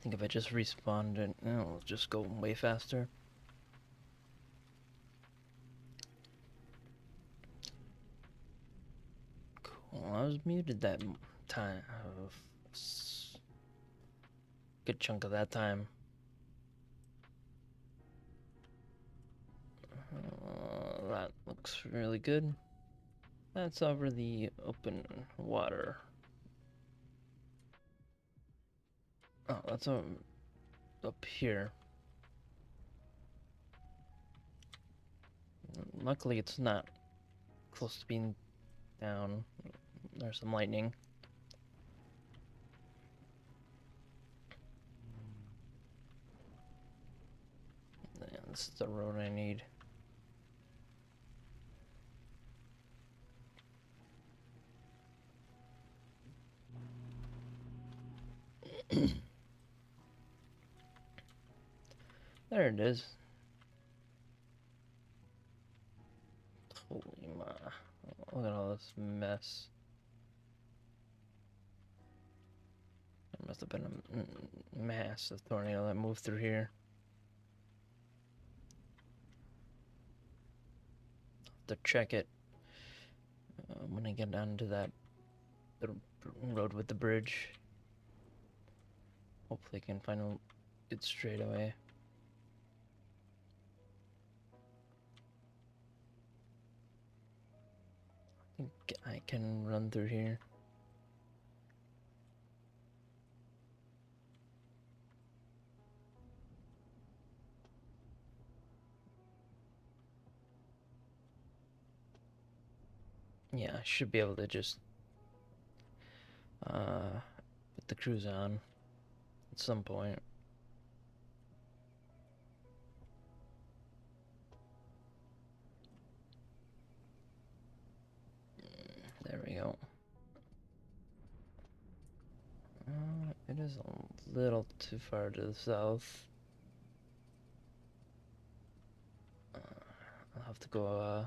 think if I just respawned it, it'll just go way faster. Cool, I was muted that time. Good chunk of that time. That looks really good. That's over the open water. Oh, that's up here. Luckily, it's not close to being down. There's some lightning. Yeah, this is the road I need. There it is. Holy ma. Look at all this mess. There must have been a massive tornado that moved through here. To check it when I get down to the road with the bridge. Hopefully I can find it straight away. I think I can run through here. Yeah, I should be able to just put the cruise on at some point. There we go. It is a little too far to the south. I'll have to go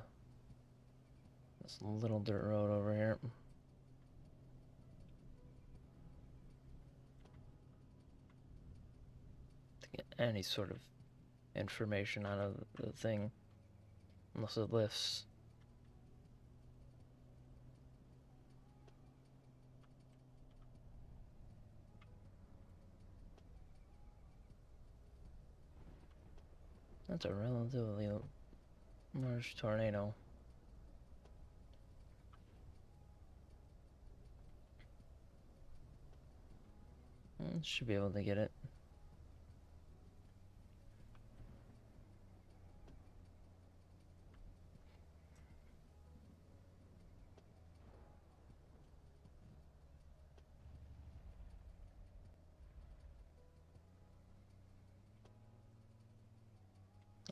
this little dirt road over here. To get any sort of information out of the thing. Unless it lifts. That's a relatively large tornado. Should be able to get it.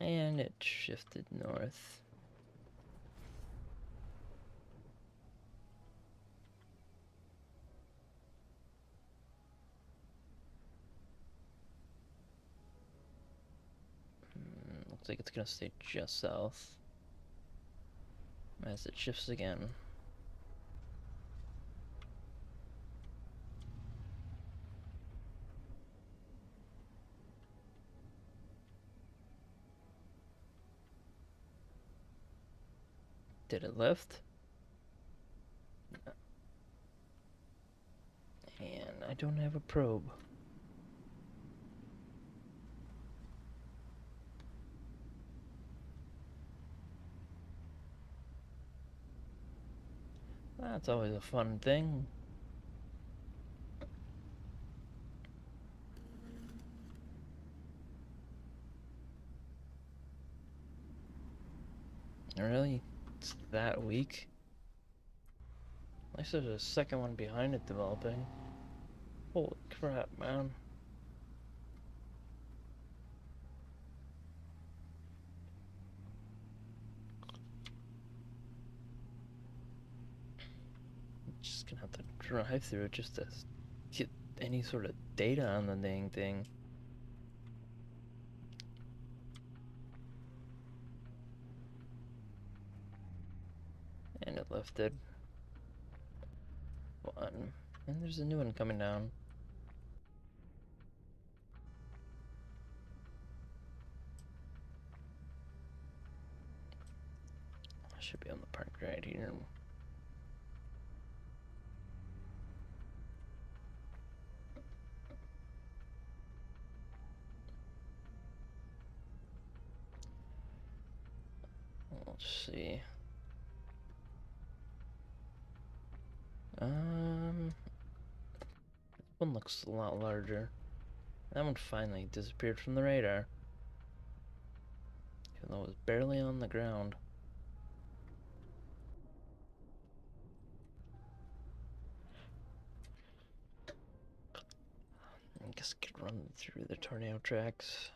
And it shifted north. Looks like it's gonna stay just south as it shifts again. Did it lift? And I don't have a probe. That's always a fun thing. Really? It's that weak? At least there's a second one behind it developing. Holy crap, man. Just gonna have to drive through it just to get any sort of data on the dang thing. And it lifted. One. And there's a new one coming down. Should be on the park right here. Let's see. This one looks a lot larger. That one finally disappeared from the radar. Even though it was barely on the ground. I guess I could run through the tornado tracks.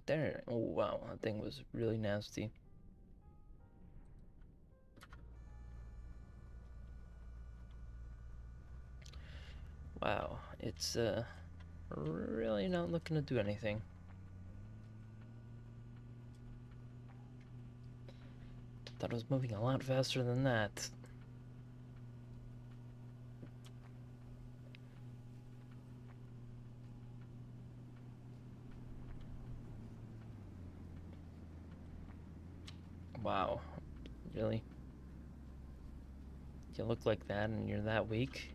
There. Oh, wow. That thing was really nasty. Wow. It's, really not looking to do anything. Thought it was moving a lot faster than that. Wow. Really? You look like that and you're that weak?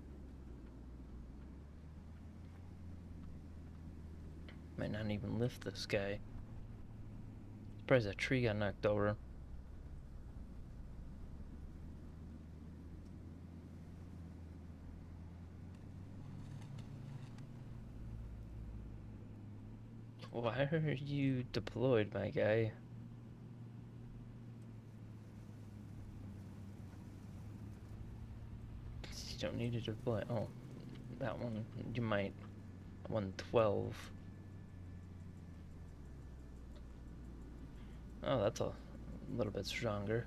Might not even lift this guy. Surprised that tree got knocked over. Why are you deployed, my guy? You don't need to deploy. Oh, that one. You might. 112. Oh, that's a little bit stronger.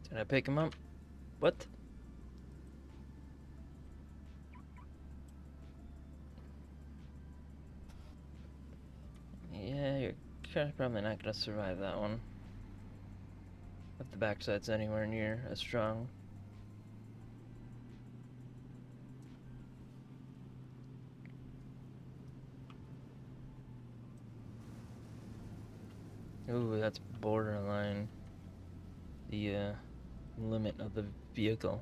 Did I pick him up? What? Yeah, you're probably not gonna survive that one. If the backside's anywhere near as strong. Ooh, that's borderline the limit of the vehicle.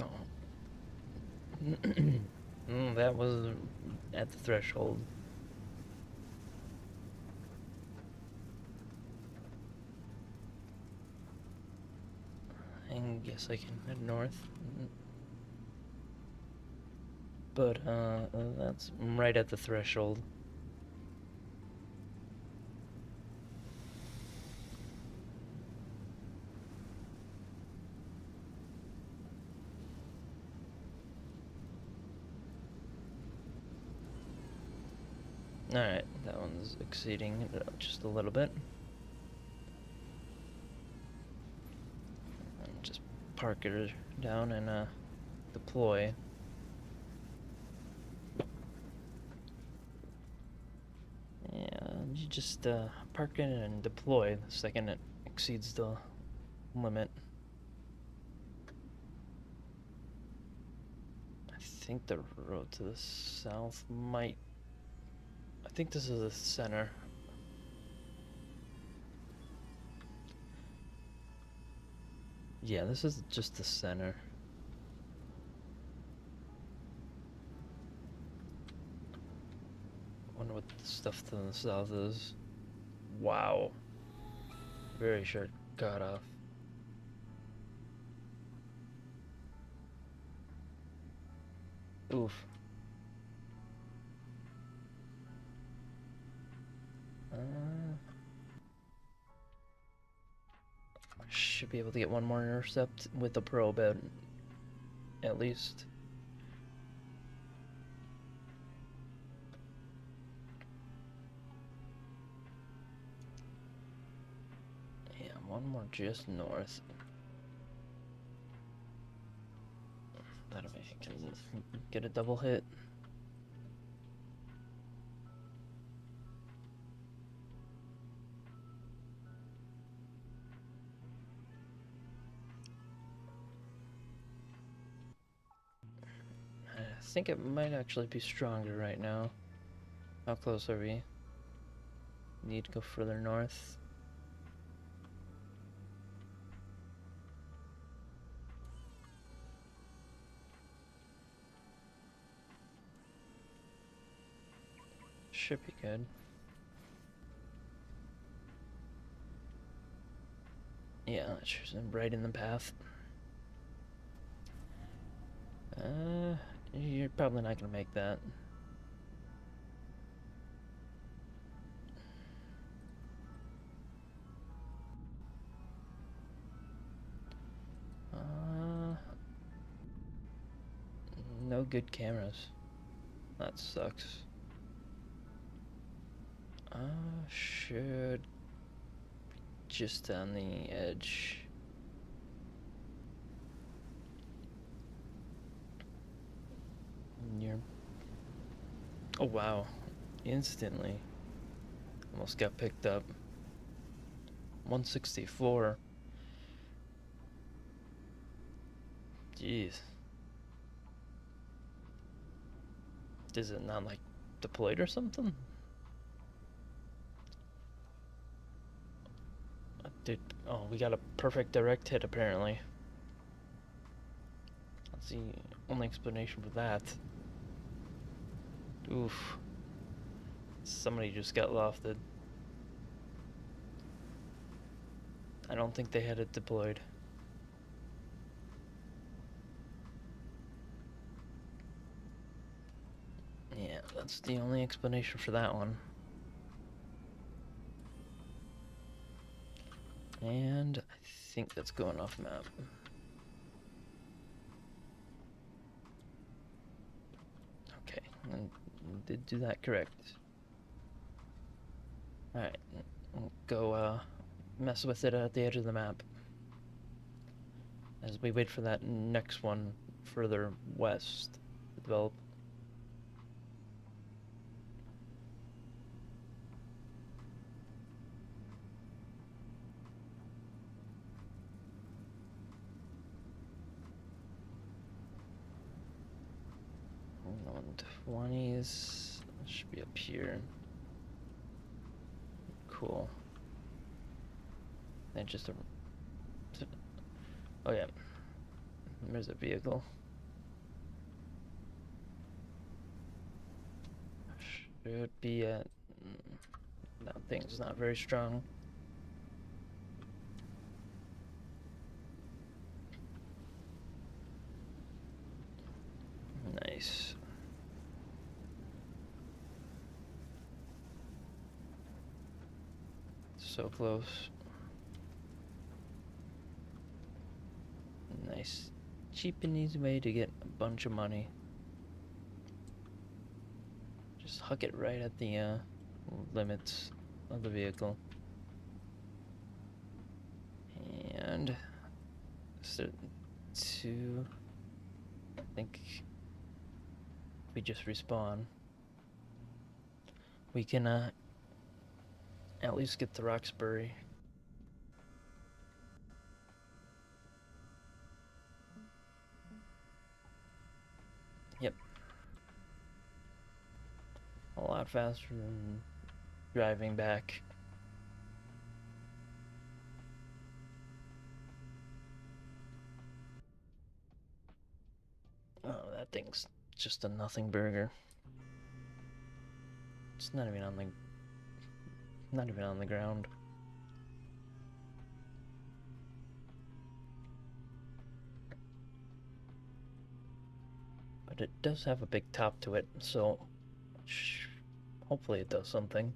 Oh. That was at the threshold. I guess I can head north. But, that's right at the threshold. Alright, that one's exceeding just a little bit. Just park it down and deploy. Yeah, you just park it and deploy the second it exceeds the limit. I think the road to the south might... I think this is the center. Yeah, this is just the center. Wonder what the stuff to the south is. Wow. Very short cutoff. Oof. Should be able to get one more intercept with the probe at least. Yeah, one more just north. That way I can get a double hit. I think it might actually be stronger right now. How close are we? Need to go further north. Should be good. Yeah, that shows him right in the path. You're probably not gonna make that. No good cameras. That sucks. Should just on the edge. Near. Oh wow! Instantly, almost got picked up. 164. Jeez. Is it not like deployed or something? Dude, oh, we got a perfect direct hit apparently. That's the only explanation for that. Oof. Somebody just got lofted. I don't think they had it deployed. Yeah, that's the only explanation for that one. And I think that's going off map. Okay, I did do that correct. Alright, go mess with it at the edge of the map. As we wait for that next one further west to develop. On 20s, should be up here. Cool. And just a. Oh yeah, there's a vehicle. Should be at. That thing's not very strong. Nice. So close. Nice. Cheap and easy way to get a bunch of money. Just huck it right at the limits of the vehicle. And so to I think we just respawn. We can at least get the Roxbury. Yep. A lot faster than driving back. Oh, that thing's just a nothing burger. It's not even on the ground. But it does have a big top to it, so hopefully it does something.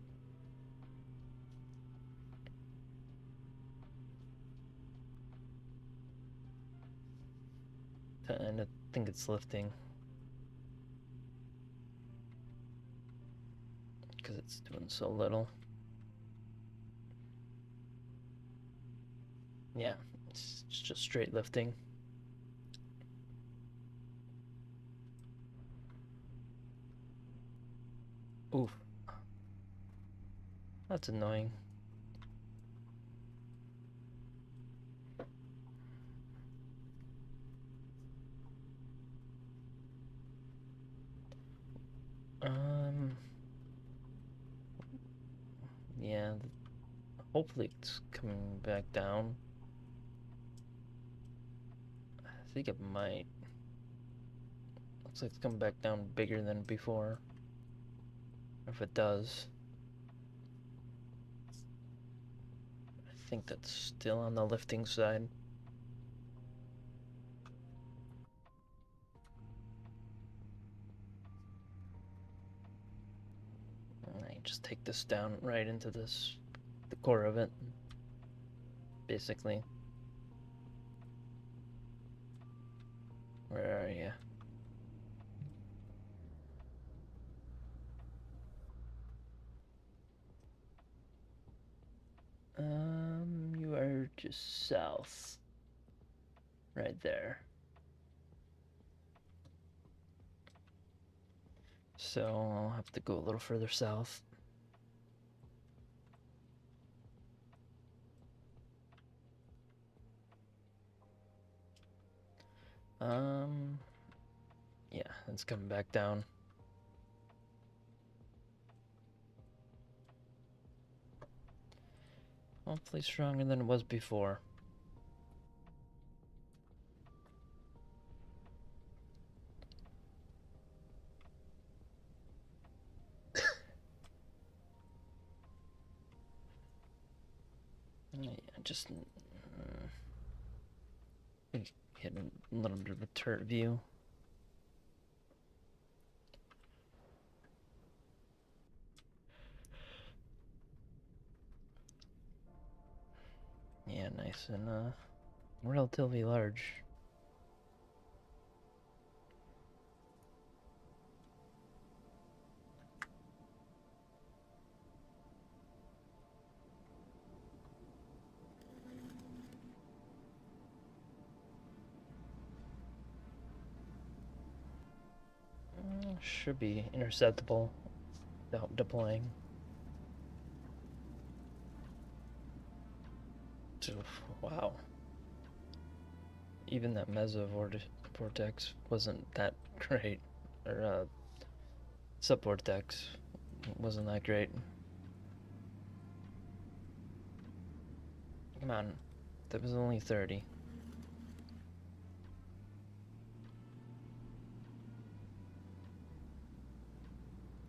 And I think it's lifting. Because it's doing so little. Yeah, it's just straight lifting. Oof. That's annoying. Um, yeah, hopefully it's coming back down. I think it might. Looks like it's coming back down bigger than before. If it does, I think that's still on the lifting side. I just take this down right into the core of it, basically. Where are you? You are just south. Right there. So I'll have to go a little further south. Yeah, it's coming back down. Hopefully stronger than it was before. Yeah, just hit a little bit of a turret view. Yeah, nice and relatively large. Should be interceptable without deploying. So, wow. Even that vortex wasn't that great. Or subvortex wasn't that great. Come on. That was only 30.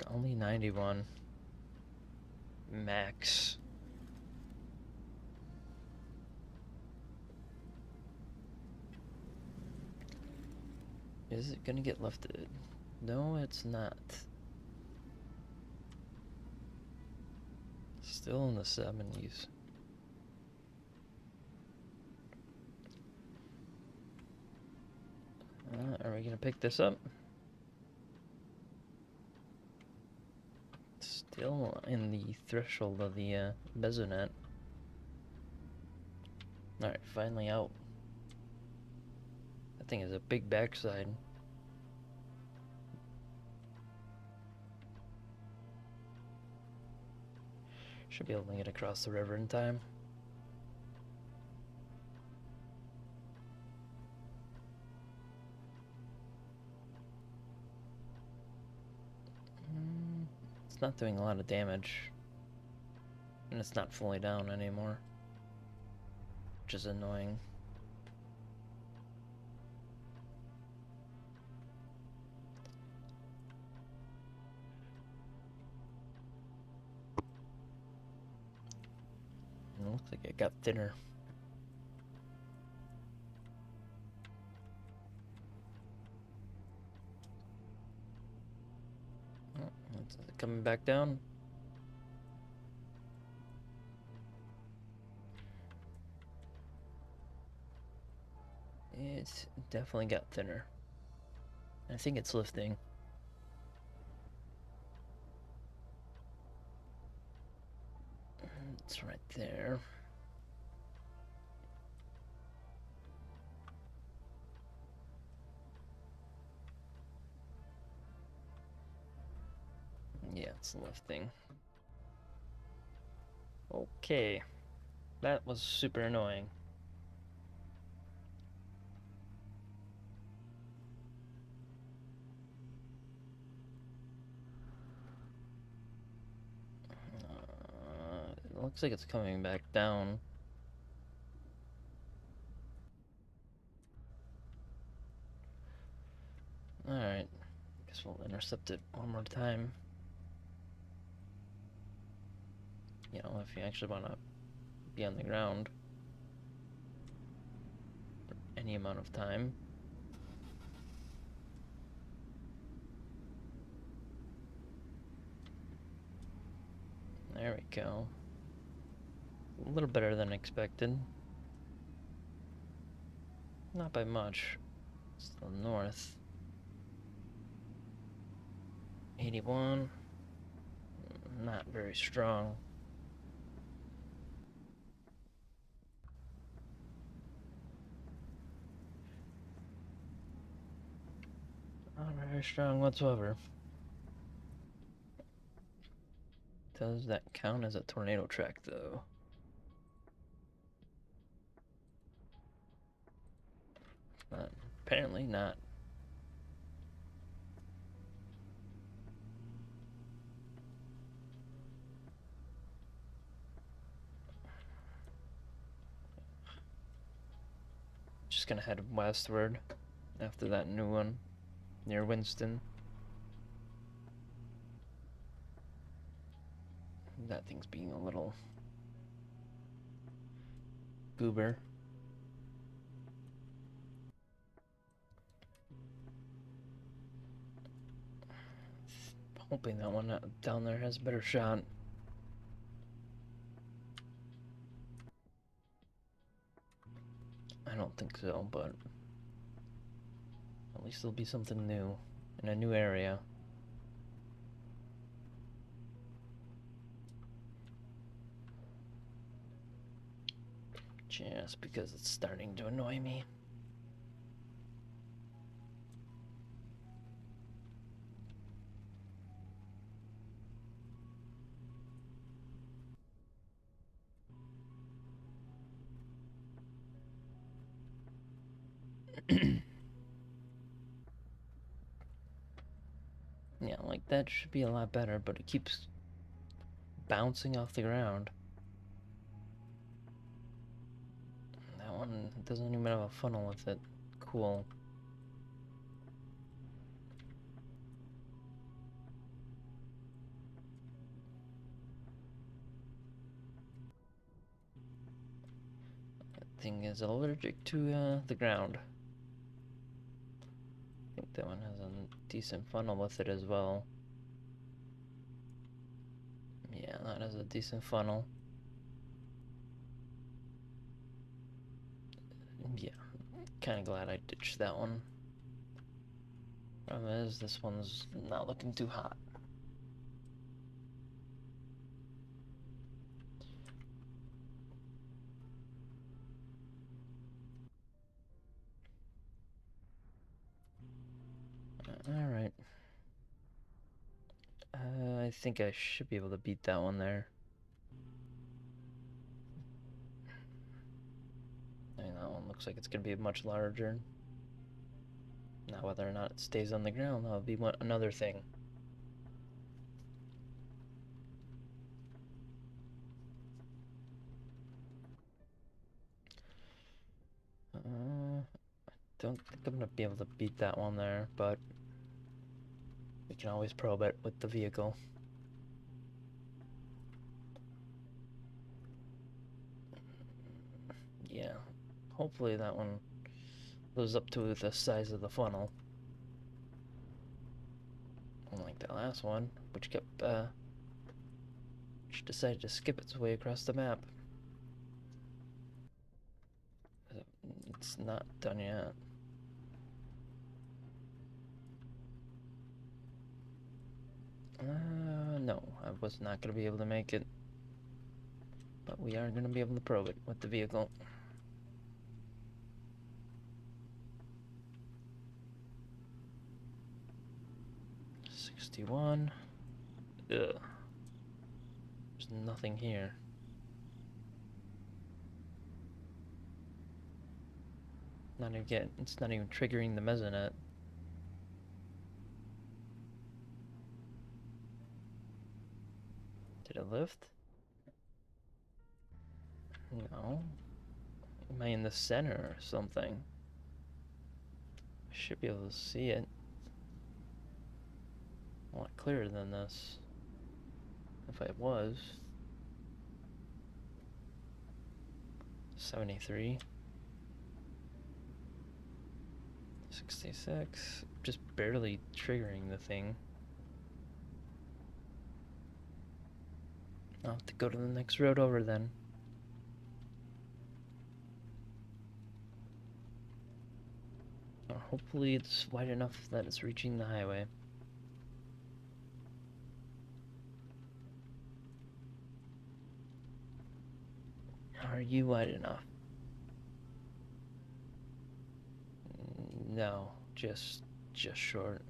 Only 91. Max. Is it gonna get lifted? No, it's not. Still in the 70s. Are we gonna pick this up? Still in the threshold of the mesonet. Alright, finally out. That thing is a big backside. Should be able to get across the river in time. It's not doing a lot of damage. And it's not fully down anymore. Which is annoying. It looks like it got thinner. Oh, it's coming back down. It's definitely got thinner. I think it's lifting. It's right there. That's lifting. Okay. That was super annoying. It looks like it's coming back down. Alright. Guess we'll intercept it one more time. You know, if you actually want to be on the ground for any amount of time. There we go. A little better than expected. Not by much. Still north. 81. Not very strong. Not very strong whatsoever. Does that count as a tornado track, though? Apparently not. Just gonna head westward after that new one near Winston. That thing's being a little goober. Hoping that one down there has a better shot. I don't think so, but at least there'll be something new in a new area. Just because it's starting to annoy me. Yeah, like that should be a lot better, but it keeps bouncing off the ground. That one doesn't even have a funnel with it. Cool. That thing is allergic to the ground. I think that one has a decent funnel with it as well. Yeah, that has a decent funnel. Yeah, kind of glad I ditched that one. Problem is, this one's not looking too hot. Alright. I think I should be able to beat that one there. I mean, that one looks like it's going to be much larger. Now, whether or not it stays on the ground, that'll be another thing. Don't think I'm going to be able to beat that one there, but we can always probe it with the vehicle. Yeah, hopefully that one lives up to the size of the funnel. Unlike that last one, which decided to skip its way across the map. It's not done yet. No, I was not going to be able to make it. But we are going to be able to probe it with the vehicle. '61. Ugh. There's nothing here. Not even it's not even triggering the mesonet. Did it lift? No. Am I in the center or something? I should be able to see it a lot clearer than this. If I was. 73. 66. Just barely triggering the thing. I'll have to go to the next road over then. Hopefully it's wide enough that it's reaching the highway. Are you wide enough? No, just short.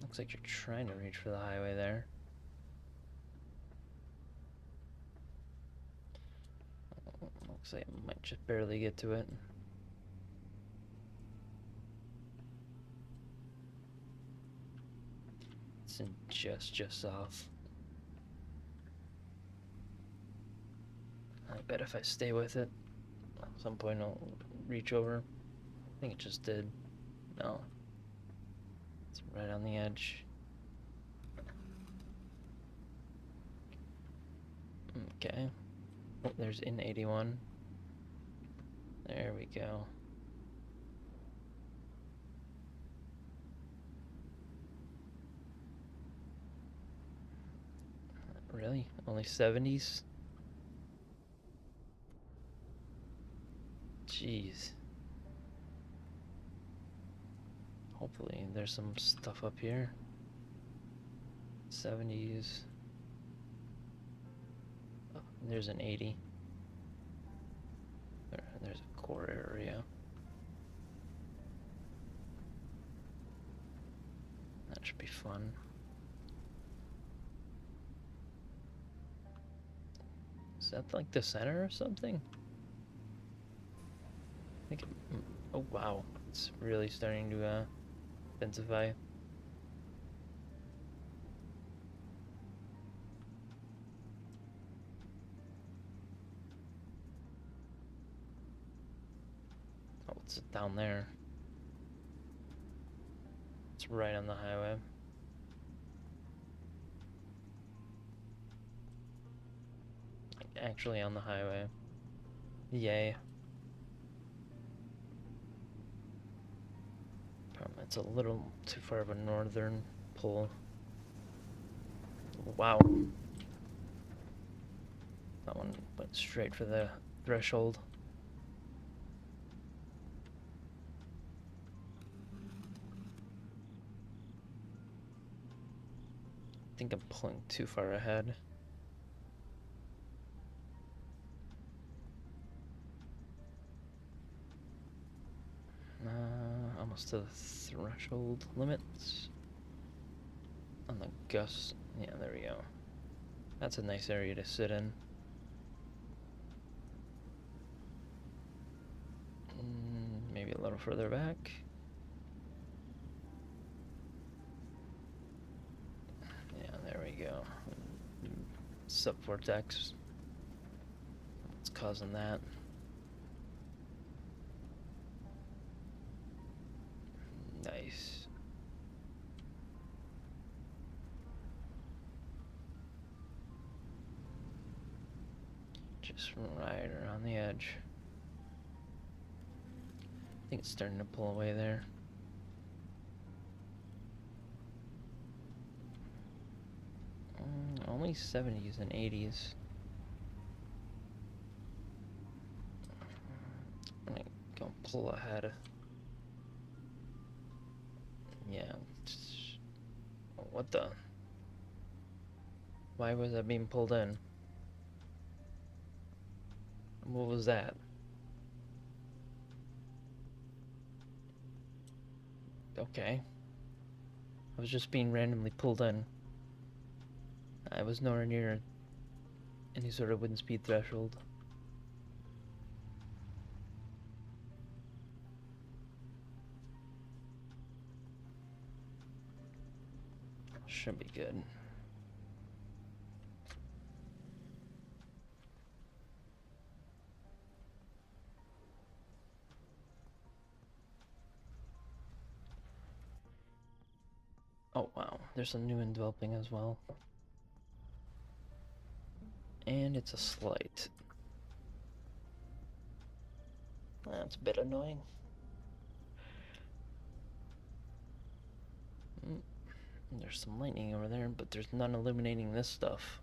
Looks like you're trying to reach for the highway there. Looks like I might just barely get to it. It's in just off. I bet if I stay with it, at some point I'll reach over. I think it just did. No. It's right on the edge. Okay. Oh, there's in 81. There we go. Really? Only 70s? Jeez. Hopefully there's some stuff up here. 70s. Oh, there's an 80. There's a core area. That should be fun. Is that like the center or something? I think it, oh wow, it's really starting to intensify. Oh, it's down there. It's right on the highway. Actually on the highway. Yay. It's a little too far of a northern pull. Wow. That one went straight for the threshold. I think I'm pulling too far ahead. Almost to the threshold limits. On the gust. Yeah, there we go. That's a nice area to sit in. Maybe a little further back. Yeah, there we go. Subvortex. What's causing that? Nice. Just right around the edge. I think it's starting to pull away there. Only 70s and 80s. I'm gonna pull ahead. Yeah. What the? Why was that being pulled in? What was that? Okay. I was just being randomly pulled in. I was nowhere near any sort of wind speed threshold. Should be good. Oh wow, there's a new one developing as well. And it's a slight. That's a bit annoying. There's some lightning over there, but there's none illuminating this stuff.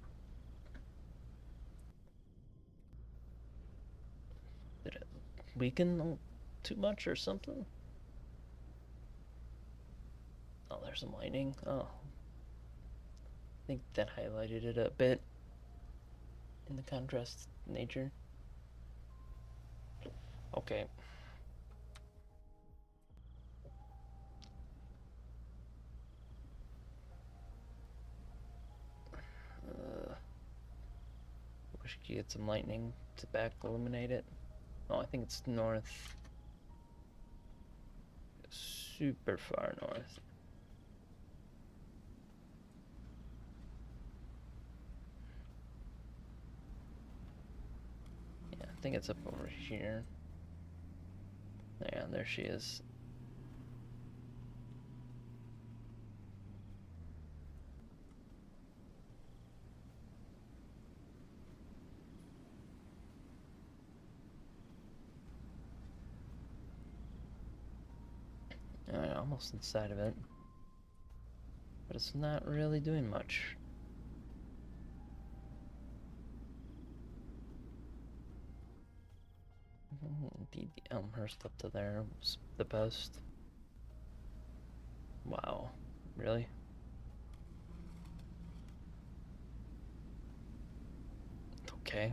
Did it weaken too much or something? Oh, there's some lightning. Oh. I think that highlighted it a bit in the contrast nature. Okay. Wish you could get some lightning to back illuminate it. Oh, I think it's north. Super far north. Yeah, I think it's up over here. Yeah, there she is. Almost inside of it. But it's not really doing much. Indeed, the Elmhurst up to there was the best. Wow. Really? Okay.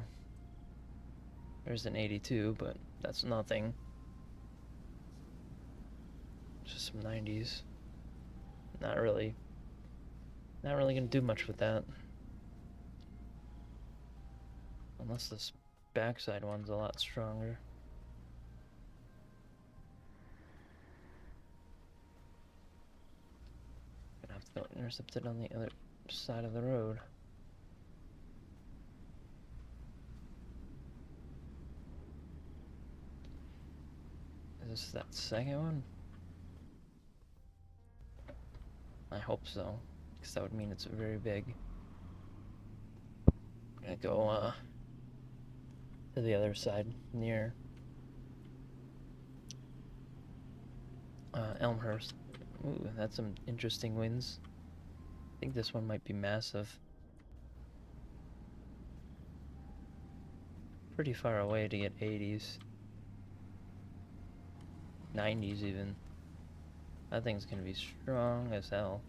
There's an 82, but that's nothing. Just some 90s. Not really gonna do much with that. Unless this backside one's a lot stronger. Gonna have to go intercept it on the other side of the road. Is this that second one? I hope so, because that would mean it's very big. I'm gonna go to the other side near Elmhurst. Ooh, that's some interesting winds. I think this one might be massive. Pretty far away to get 80s. 90s even. That thing's gonna be strong as hell.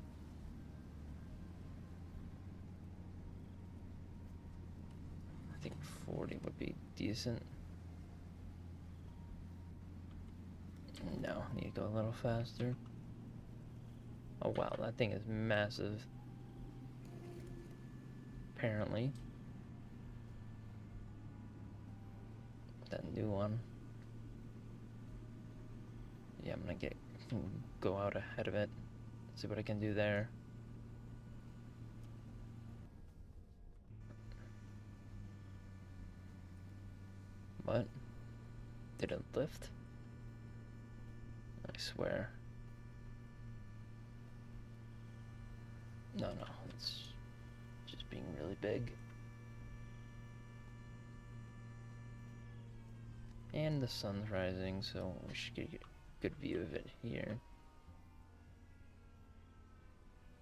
I think 40 would be decent. No, need to go a little faster. Oh wow, that thing is massive. Apparently. That new one. Yeah, I'm gonna go out ahead of it. See what I can do there. What? Did it lift? I swear. No, it's just being really big. And the sun's rising, so we should get a good view of it here.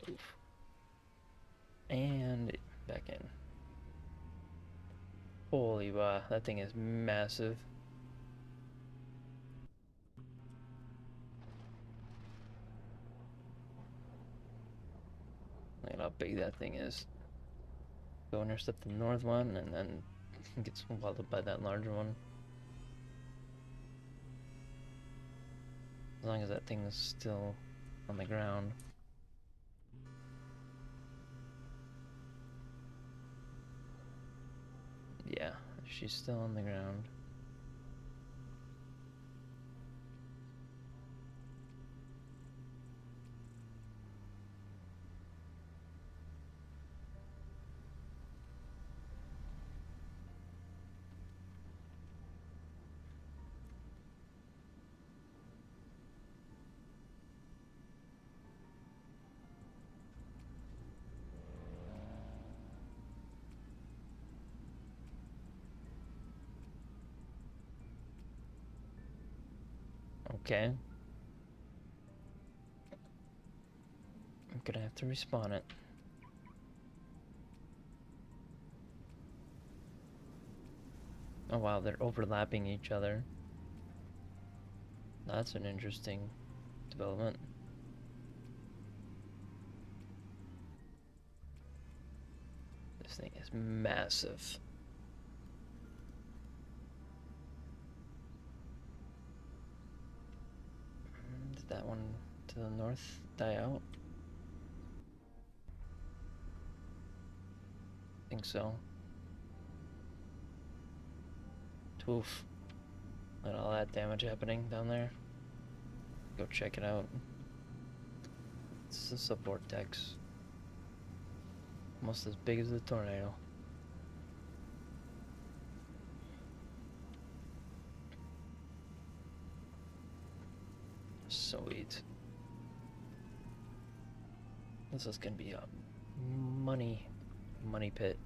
Oof. And back in. Holy wow, that thing is massive. Look at how big that thing is. Go intercept the north one and then get swallowed by that larger one. As long as that thing is still on the ground. Yeah, she's still on the ground. Okay. I'm gonna have to respawn it. Oh wow, they're overlapping each other. That's an interesting development. This thing is massive. Did that one to the north die out? I think so. Oof. Look at all that damage happening down there. Go check it out. It's just a vortex. Almost as big as the tornado. Sweet. This is gonna be a money pit.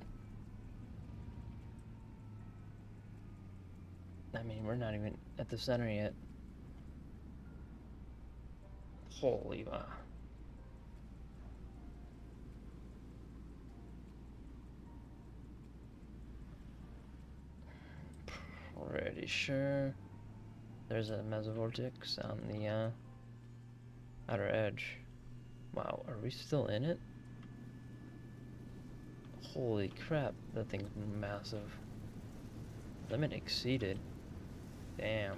I mean, we're not even at the center yet. Holy wow. Pretty sure there's a mesovortex on the outer edge. Wow, are we still in it? Holy crap, that thing's massive. Limit exceeded. Damn.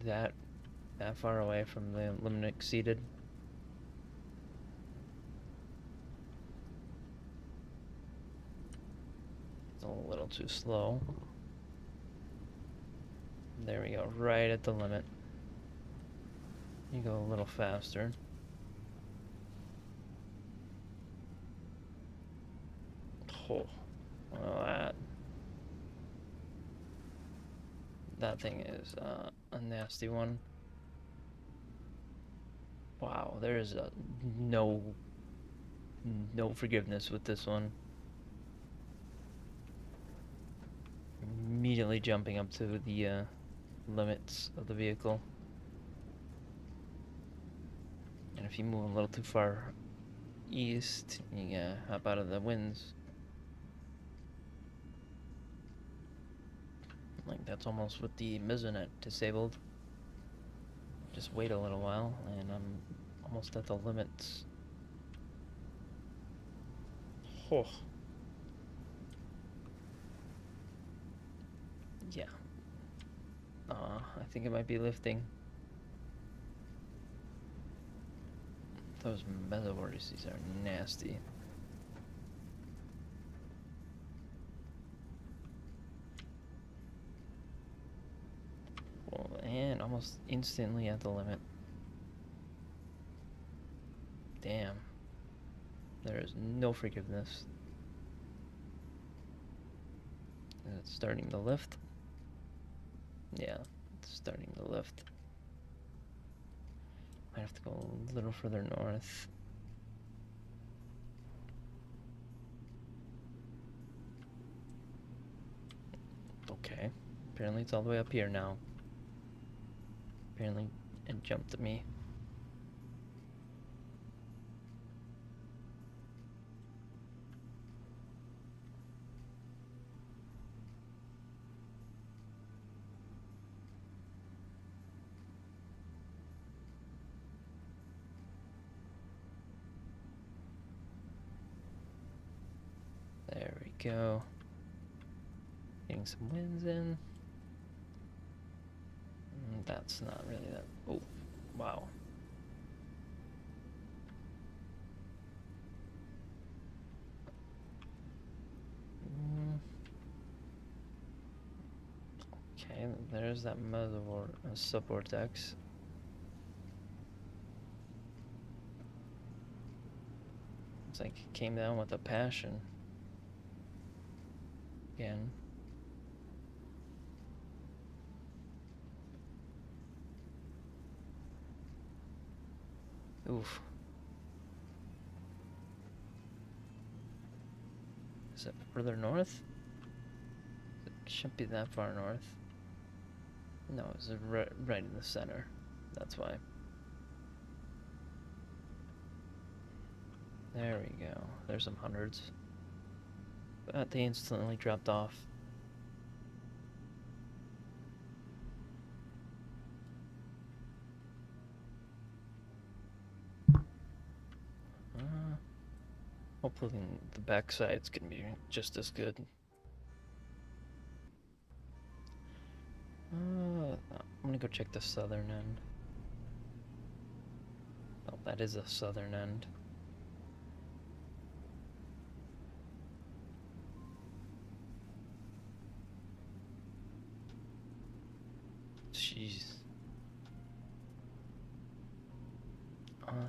That far away from the limit exceeded. It's a little too slow. There we go, right at the limit. You go a little faster. Oh, well, that thing is a nasty one. Wow, there is no forgiveness with this one. Immediately jumping up to the limits of the vehicle. And if you move a little too far east, you hop out of the winds. Like, that's almost with the mesonet disabled. Just wait a little while, and I'm almost at the limits. Oh. Yeah. I think it might be lifting. Those mesovortices are nasty. Well, and almost instantly at the limit. Damn. There is no forgiveness. Is it starting to lift? Yeah, it's starting to lift. I have to go a little further north. Okay. Apparently it's all the way up here now. Apparently it jumped at me. There we go. Getting some winds in. That's not really that. Oh, wow. Okay, there's that subvortex. It's like it came down with a passion. Again. Oof. Is it further north? It shouldn't be that far north. No, it's right in the center. That's why. There we go. There's some hundreds. But they instantly dropped off. Hopefully the backside's gonna be just as good. I'm gonna go check the southern end. Oh, that is the southern end. Jeez.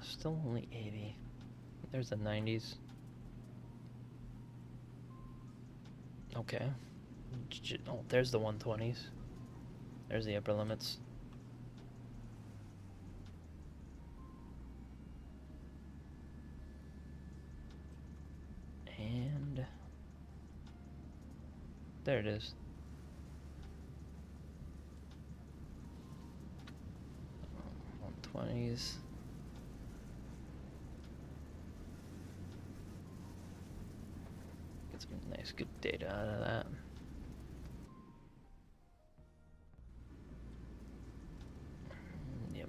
Still only 80. There's the 90s. Okay. Oh, there's the 120s. There's the upper limits. And there it is. 120s. Get some nice good data out of that. Yep.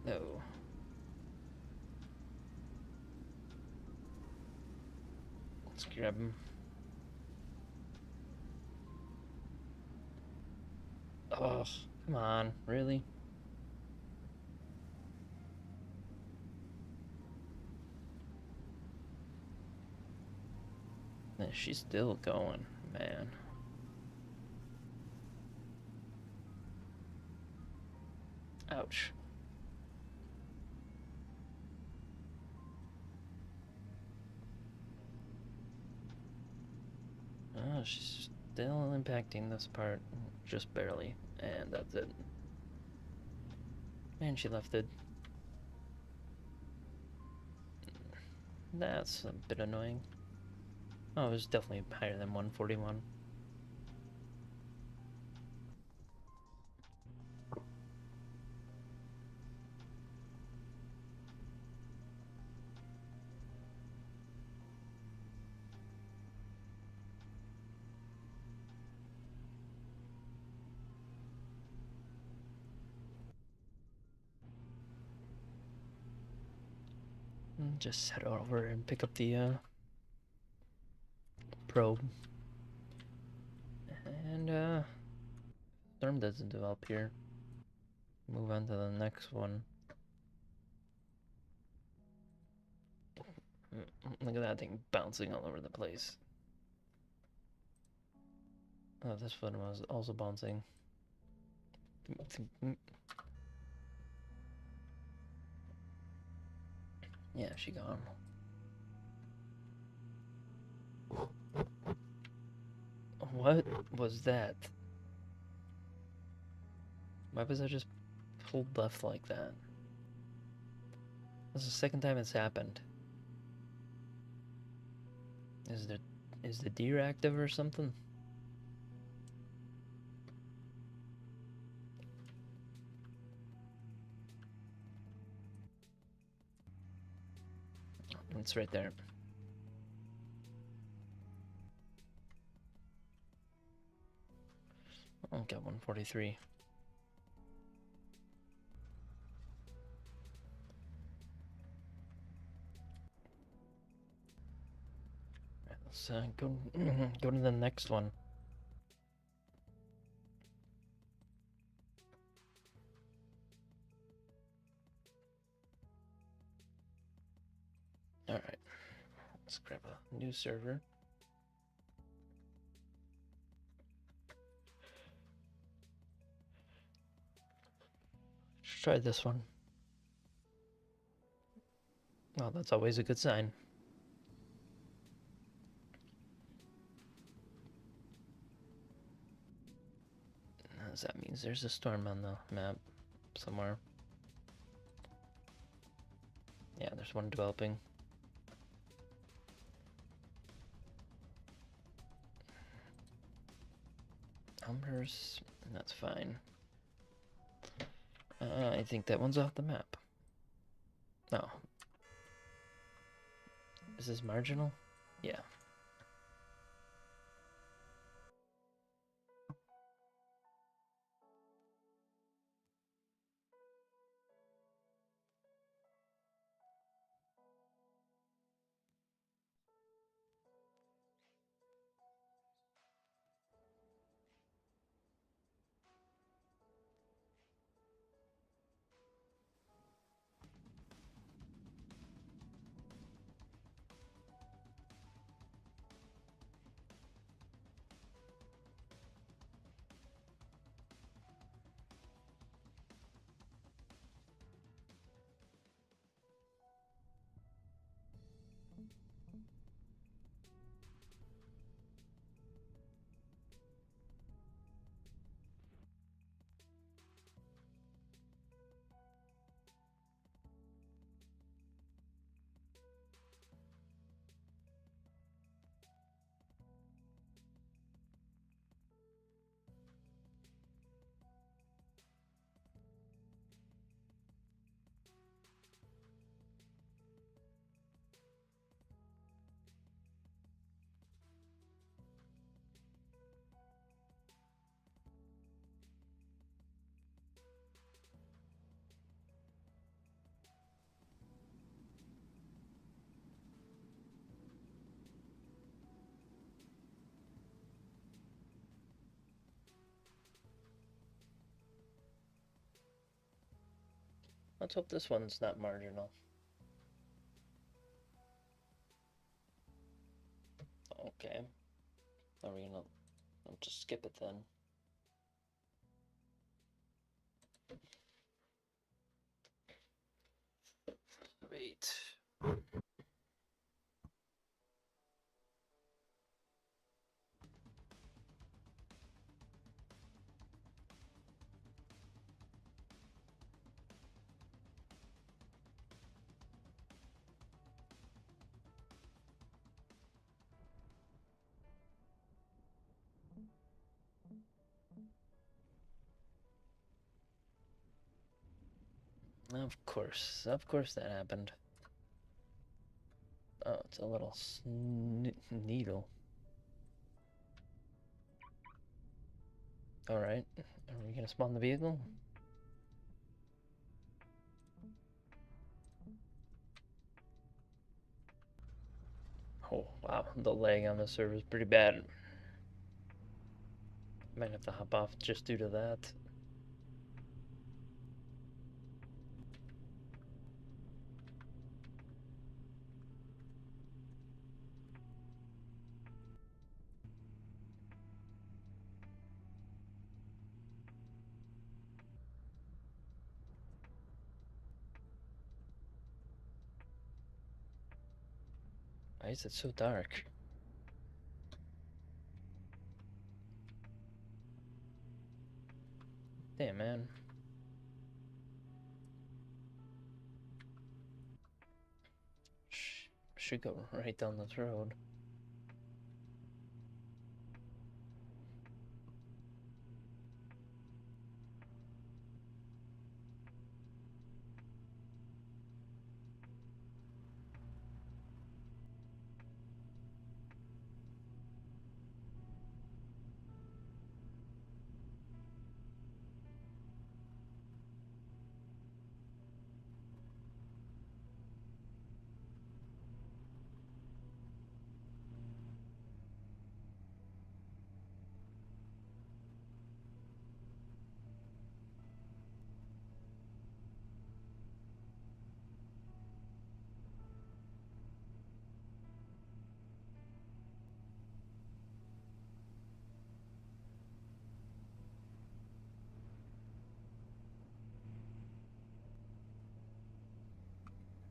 No. Let's grab him. Oh, come on, really? She's still going, man. Ouch. Oh, she's still impacting this part, just barely, and that's it. And she left it. That's a bit annoying. Oh, it was definitely higher than 141. Just head over and pick up the probe. And storm doesn't develop here. Move on to the next one. Look at that thing bouncing all over the place. Oh, this one was also bouncing. Yeah, she gone. What was that? Why was I just pulled left like that? This is the second time it's happened. Is the deer active or something? It's right there. Oh, got 143. Let's go go to the next one. All right, let's grab a new server. Let's try this one. Well, that's always a good sign. That means there's a storm on the map somewhere. Yeah, there's one developing. Numbers, that's fine. I think that one's off the map. Oh. Is this marginal? Yeah. Let's hope this one's not marginal. Okay. Are we gonna... I'll just skip it then. Wait. Of course that happened. Oh, it's a little needle. Alright, are we gonna spawn the vehicle? Oh, wow, the lag on the server is pretty bad. Might have to hop off just due to that. Why is it so dark? Damn, man. Should go right down this road.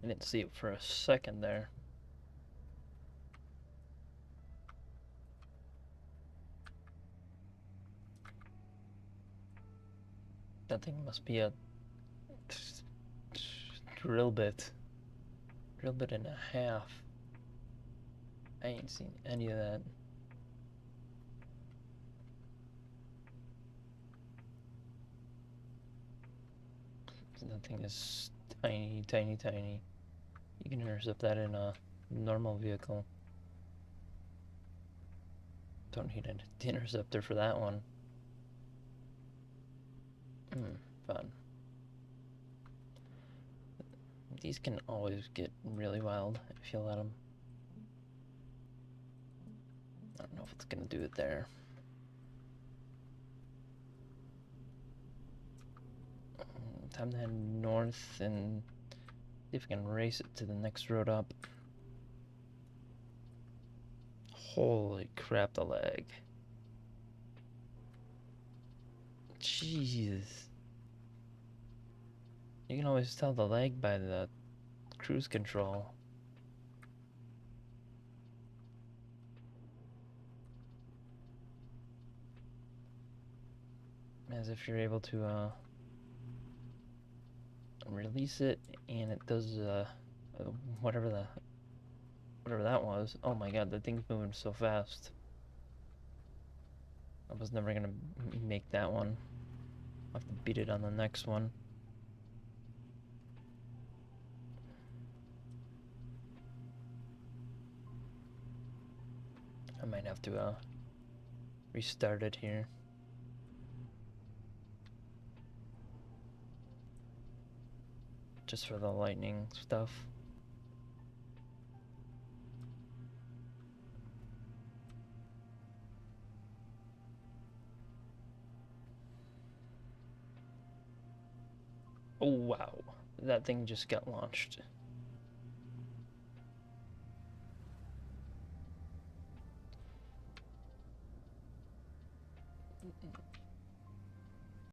didn't see it for a second there. That thing must be a drill bit. Drill bit and a half. I ain't seen any of that. That thing is tiny, tiny, tiny. You can intercept that in a normal vehicle. Don't need an interceptor for that one. Fun. These can always get really wild if you let them. I don't know if it's gonna do it there. Time to head north and see if we can race it to the next road up. Holy crap, the lag. Jeez. You can always tell the lag by the cruise control. As if you're able to release it and it does whatever that was. Oh my god, the thing's moving so fast. I was never gonna make that one. I'll have to beat it on the next one. I might have to restart it here. Just for the lightning stuff. Oh wow, that thing just got launched.